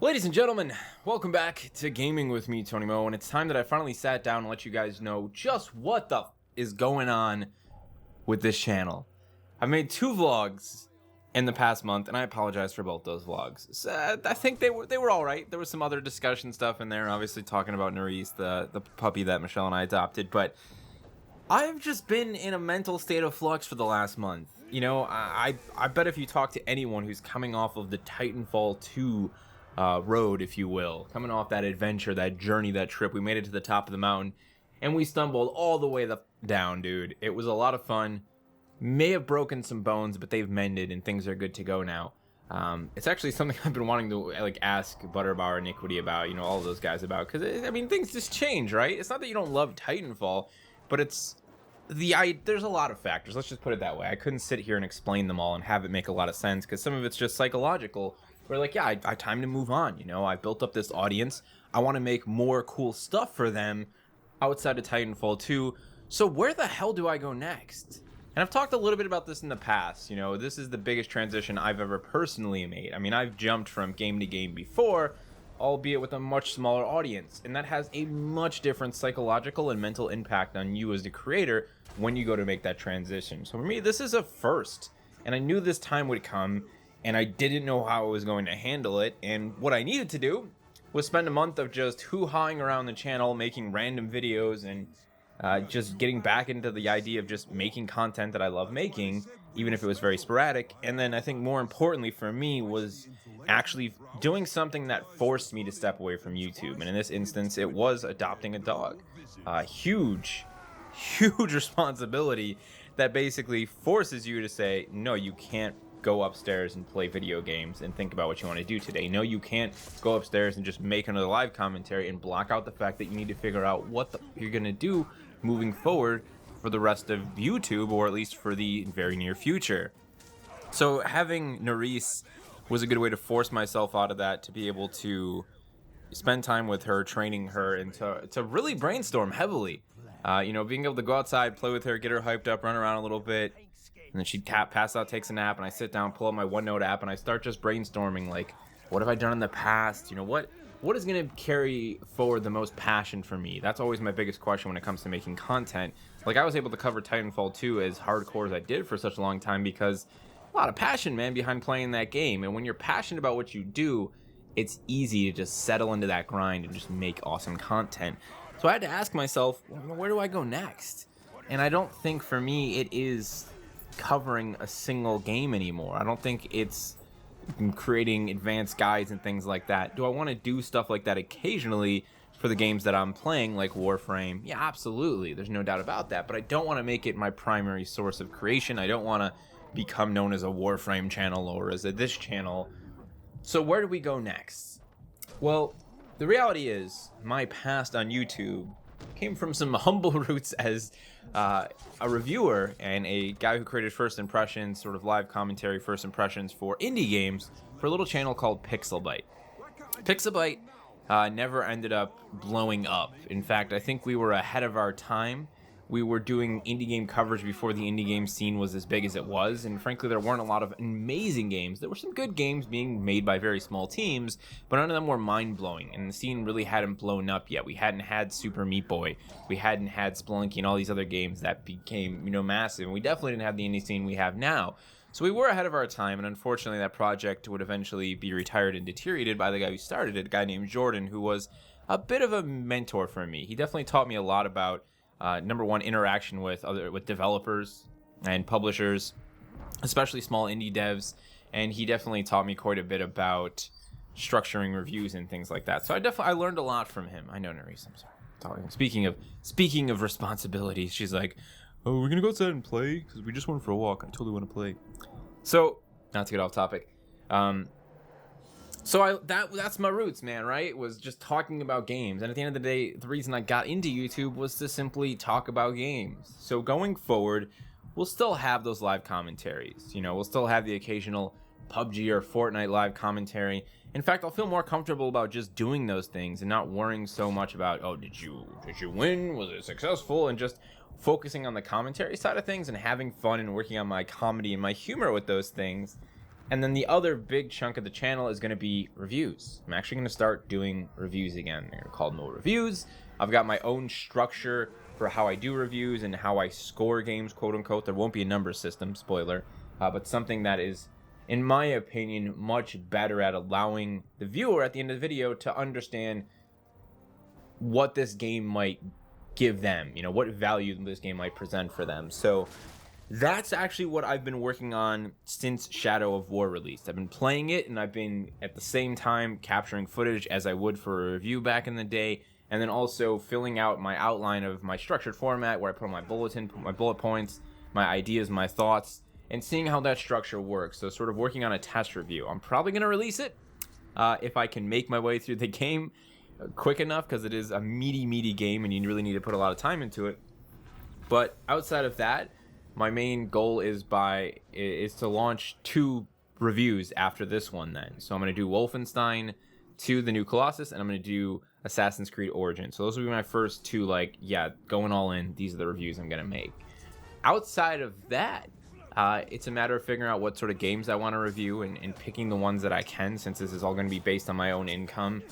Ladies and gentlemen, welcome back to Gaming with me, Tony Mo, and it's time that I finally sat down and let you guys know just what the is going on with this channel. I've made 2 vlogs in the past month, and I apologize for both those vlogs. So, I think they were all right. There was some other discussion stuff in there, obviously talking about Nerys, the puppy that Michelle and I adopted, but I've just been in a mental state of flux for the last month. You know, I bet if you talk to anyone who's coming off of the Titanfall 2 road, if you will, coming off that adventure, that journey, that trip, we made it to the top of the mountain, and we stumbled all the way down, dude. It was a lot of fun. May have broken some bones, but they've mended, and things are good to go now. It's actually something I've been wanting to ask Butterbar Iniquity about, you know, all those guys about, because I mean, things just change, right? It's not that you don't love Titanfall, but it's there's a lot of factors. Let's just put it that way. I couldn't sit here and explain them all and have it make a lot of sense, because some of it's just psychological. We're like, yeah, I time to move on. You know, I built up this audience. I want to make more cool stuff for them outside of Titanfall 2. So where the hell do I go next? And I've talked a little bit about this in the past. You know, this is the biggest transition I've ever personally made. I mean, I've jumped from game to game before, albeit with a much smaller audience. And that has a much different psychological and mental impact on you as the creator when you go to make that transition. So for me, this is a first. And I knew this time would come, and I didn't know how I was going to handle it. And what I needed to do was spend a month of just hoo-hawing around the channel, making random videos, and just getting back into the idea of just making content that I love making, even if it was very sporadic. And then I think more importantly for me was actually doing something that forced me to step away from YouTube. And in this instance, it was adopting a dog. Huge responsibility that basically forces you to say, no, you can't go upstairs and play video games and think about what you want to do today. No, you can't go upstairs and just make another live commentary and block out the fact that you need to figure out what you're going to do moving forward for the rest of YouTube, or at least for the very near future. So having Nerys was a good way to force myself out of that, to be able to spend time with her, training her, and to really brainstorm heavily. You know, being able to go outside, play with her, get her hyped up, run around a little bit, and then she'd pass out, takes a nap, and I sit down, pull up my OneNote app, and I start just brainstorming, like, what have I done in the past? You know, what is going to carry forward the most passion for me? That's always my biggest question when it comes to making content. Like, I was able to cover Titanfall 2 as hardcore as I did for such a long time because a lot of passion, man, behind playing that game. And when you're passionate about what you do, it's easy to just settle into that grind and just make awesome content. So I had to ask myself, where do I go next? And I don't think for me it is covering a single game anymore. I don't think it's creating advanced guides and things like that. Do I want to do stuff like that occasionally for the games that I'm playing, like Warframe? Yeah, absolutely. There's no doubt about that. But I don't want to make it my primary source of creation. I don't want to become known as a Warframe channel or as a this channel. So where do we go next? Well, the reality is my past on YouTube came from some humble roots as a reviewer and a guy who created first impressions, sort of live commentary first impressions for indie games for a little channel called Pixelbyte. Pixelbyte never ended up blowing up. In fact, I think we were ahead of our time. We were doing indie game coverage before the indie game scene was as big as it was, and frankly, there weren't a lot of amazing games. There were some good games being made by very small teams, but none of them were mind-blowing, and the scene really hadn't blown up yet. We hadn't had Super Meat Boy, we hadn't had Spelunky and all these other games that became, you know, massive, and we definitely didn't have the indie scene we have now. So we were ahead of our time, and unfortunately, that project would eventually be retired and deteriorated by the guy who started it, a guy named Jordan, who was a bit of a mentor for me. He definitely taught me a lot about number one, interaction with developers and publishers, especially small indie devs, and he definitely taught me quite a bit about structuring reviews and things like that. So I learned a lot from him. I know, Nerys, I'm sorry. Speaking of responsibilities, she's like, "Oh, we're gonna go outside and play because we just went for a walk. I totally want to play." So, not to get off topic. So that's my roots, man, right? Was just talking about games. And at the end of the day, the reason I got into YouTube was to simply talk about games. So going forward, we'll still have those live commentaries. You know, we'll still have the occasional PUBG or Fortnite live commentary. In fact, I'll feel more comfortable about just doing those things and not worrying so much about, oh, did you win? Was it successful? And just focusing on the commentary side of things and having fun and working on my comedy and my humor with those things. And then the other big chunk of the channel is going to be reviews. I'm actually going to start doing reviews again. They're called No Reviews. I've got my own structure for how I do reviews and how I score games, quote unquote. There won't be a number system, spoiler, but something that is, in my opinion, much better at allowing the viewer at the end of the video to understand what this game might give them, what value this game might present for them. So that's actually what I've been working on since Shadow of War released. I've been playing it, and I've been at the same time capturing footage as I would for a review back in the day, and then also filling out my outline of my structured format where I put on my bulletin, put my bullet points, my ideas, my thoughts, and seeing how that structure works. So sort of working on a test review. I'm probably going to release it if I can make my way through the game quick enough, because it is a meaty game and you really need to put a lot of time into it. But outside of that, my main goal is to launch 2 reviews after this one then. So I'm going to do Wolfenstein 2, The New Colossus, and I'm going to do Assassin's Creed Origins. So those will be my first 2, going all in. These are the reviews I'm going to make. Outside of that, it's a matter of figuring out what sort of games I want to review and picking the ones that I can, since this is all going to be based on my own income.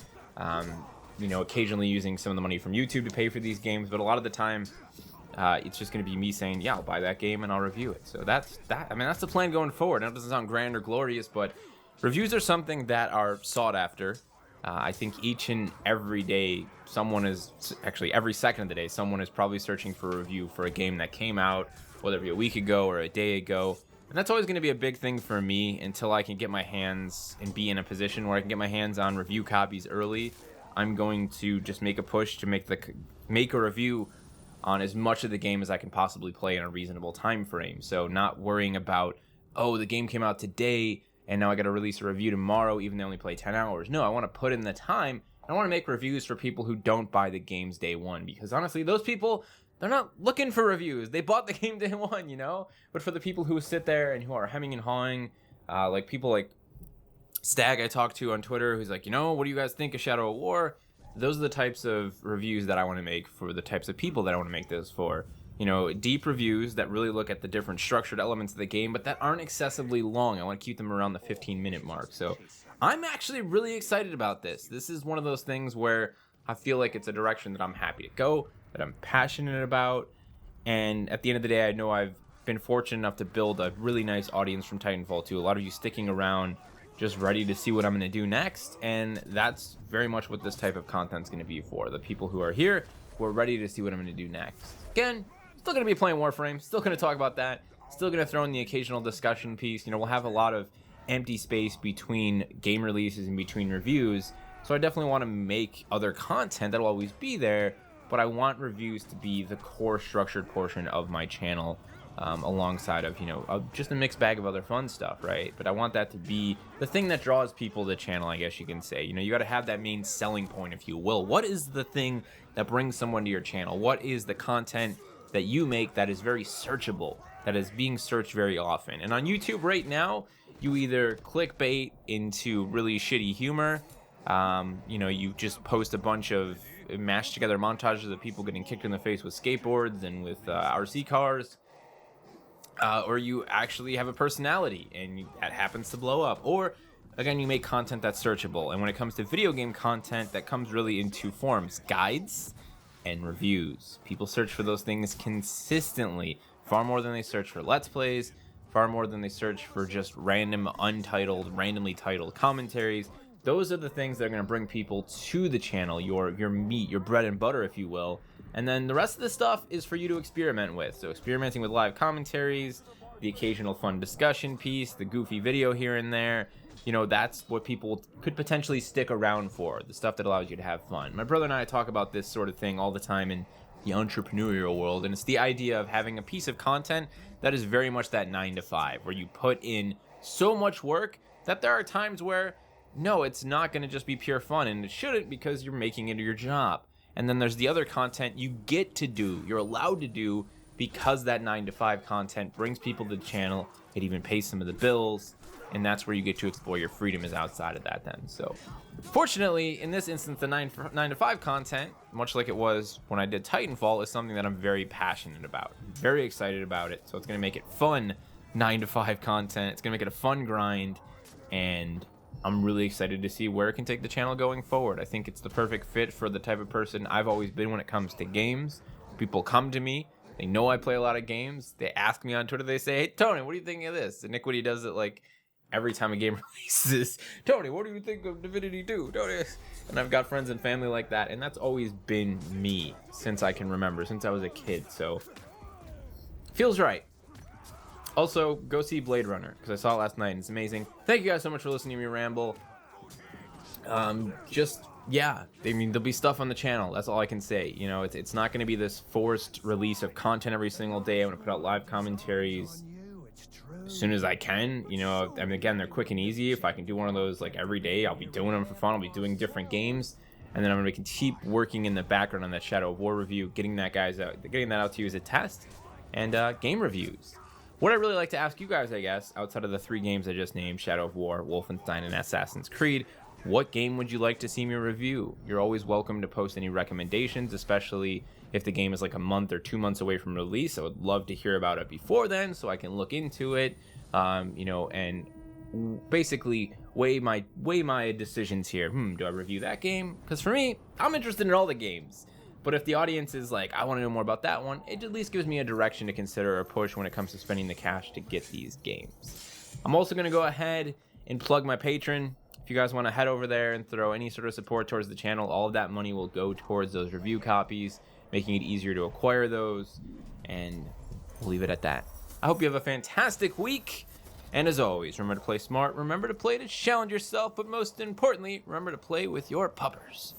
Occasionally using some of the money from YouTube to pay for these games, but a lot of the time, it's just going to be me saying, yeah, I'll buy that game and I'll review it. So that's the plan going forward. Now, it doesn't sound grand or glorious, but reviews are something that are sought after. I think each and every day, every second of the day, someone is probably searching for a review for a game that came out, whether it be a week ago or a day ago. And that's always going to be a big thing for me until I can get my hands and be in a position where I can get my hands on review copies early. I'm going to just make a push to make a review on as much of the game as I can possibly play in a reasonable time frame. So not worrying about, the game came out today and now I got to release a review tomorrow, even though I only play 10 hours. No, I want to put in the time. I want to make reviews for people who don't buy the games day one, because honestly, those people, they're not looking for reviews. They bought the game day one, But for the people who sit there and who are hemming and hawing, like people like Stag I talked to on Twitter, who's like, what do you guys think of Shadow of War? Those are the types of reviews that I want to make for the types of people that I want to make this for. Deep reviews that really look at the different structured elements of the game, but that aren't excessively long. I want to keep them around the 15-minute mark. So I'm actually really excited about this. This is one of those things where I feel like it's a direction that I'm happy to go, that I'm passionate about. And at the end of the day, I know I've been fortunate enough to build a really nice audience from Titanfall 2. A lot of you sticking around, just ready to see what I'm going to do next. And that's very much what this type of content is going to be for. The people who are here, who are ready to see what I'm going to do next. Again, still going to be playing Warframe, still going to talk about that, still going to throw in the occasional discussion piece. We'll have a lot of empty space between game releases and between reviews. So I definitely want to make other content that'll always be there, but I want reviews to be the core structured portion of my channel, alongside of, just a mixed bag of other fun stuff, right? But I want that to be the thing that draws people to the channel, I guess you can say. You got to have that main selling point, if you will. What is the thing that brings someone to your channel? What is the content that you make that is very searchable, that is being searched very often? And on YouTube right now, you either clickbait into really shitty humor, you just post a bunch of mashed together montages of people getting kicked in the face with skateboards and with RC cars, or you actually have a personality and that happens to blow up, or again, you make content that's searchable. And when it comes to video game content, that comes really in 2 forms: guides and reviews. People search for those things consistently, far more than they search for Let's Plays, far more than they search for just random randomly titled commentaries. Those are the things that are going to bring people to the channel, your meat, your bread and butter, if you will. And then the rest of the stuff is for you to experiment with. So experimenting with live commentaries, the occasional fun discussion piece, the goofy video here and there. That's what people could potentially stick around for, the stuff that allows you to have fun. My brother and I talk about this sort of thing all the time in the entrepreneurial world, and it's the idea of having a piece of content that is very much that 9 to 5, where you put in so much work that there are times where, no, it's not going to just be pure fun, and it shouldn't, because you're making it your job. And then there's the other content you get to do, you're allowed to do, because that 9 to 5 content brings people to the channel, it even pays some of the bills, and that's where you get to explore your freedom, is outside of that then. So fortunately, in this instance, the 9 to 5 content, much like it was when I did Titanfall, is something that I'm very passionate about, very excited about it. So it's going to make it fun 9 to 5 content. It's gonna make it a fun grind, and I'm really excited to see where it can take the channel going forward. I think it's the perfect fit for the type of person I've always been when it comes to games. People come to me, they know I play a lot of games, they ask me on Twitter, they say, hey Tony, what do you think of this? And Iniquity does it like every time a game releases. Tony, what do you think of Divinity 2? Tony. And I've got friends and family like that, and that's always been me since I can remember, since I was a kid. So feels right. Also, go see Blade Runner, because I saw it last night and it's amazing. Thank you guys so much for listening to me ramble. Yeah, I mean, there'll be stuff on the channel. That's all I can say. You know, it's not going to be this forced release of content every single day. I'm going to put out live commentaries as soon as I can. You know, I mean, again, they're quick and easy. If I can do one of those like every day, I'll be doing them for fun. I'll be doing different games. And then I'm going to keep working in the background on that Shadow of War review, getting that out to you as a test, and game reviews. What I'd really like to ask you guys, I guess, outside of the 3 games I just named, Shadow of War, Wolfenstein, and Assassin's Creed, what game would you like to see me review? You're always welcome to post any recommendations, especially if the game is like a month or 2 months away from release. I would love to hear about it before then so I can look into it, you know, and basically weigh my decisions here. Do I review that game? Because for me, I'm interested in all the games. But if the audience is like, I want to know more about that one, it at least gives me a direction to consider or push when it comes to spending the cash to get these games. I'm also going to go ahead and plug my Patreon. If you guys want to head over there and throw any sort of support towards the channel, all of that money will go towards those review copies, making it easier to acquire those, and we'll leave it at that. I hope you have a fantastic week, and as always, remember to play smart, remember to play to challenge yourself, but most importantly, remember to play with your puppers.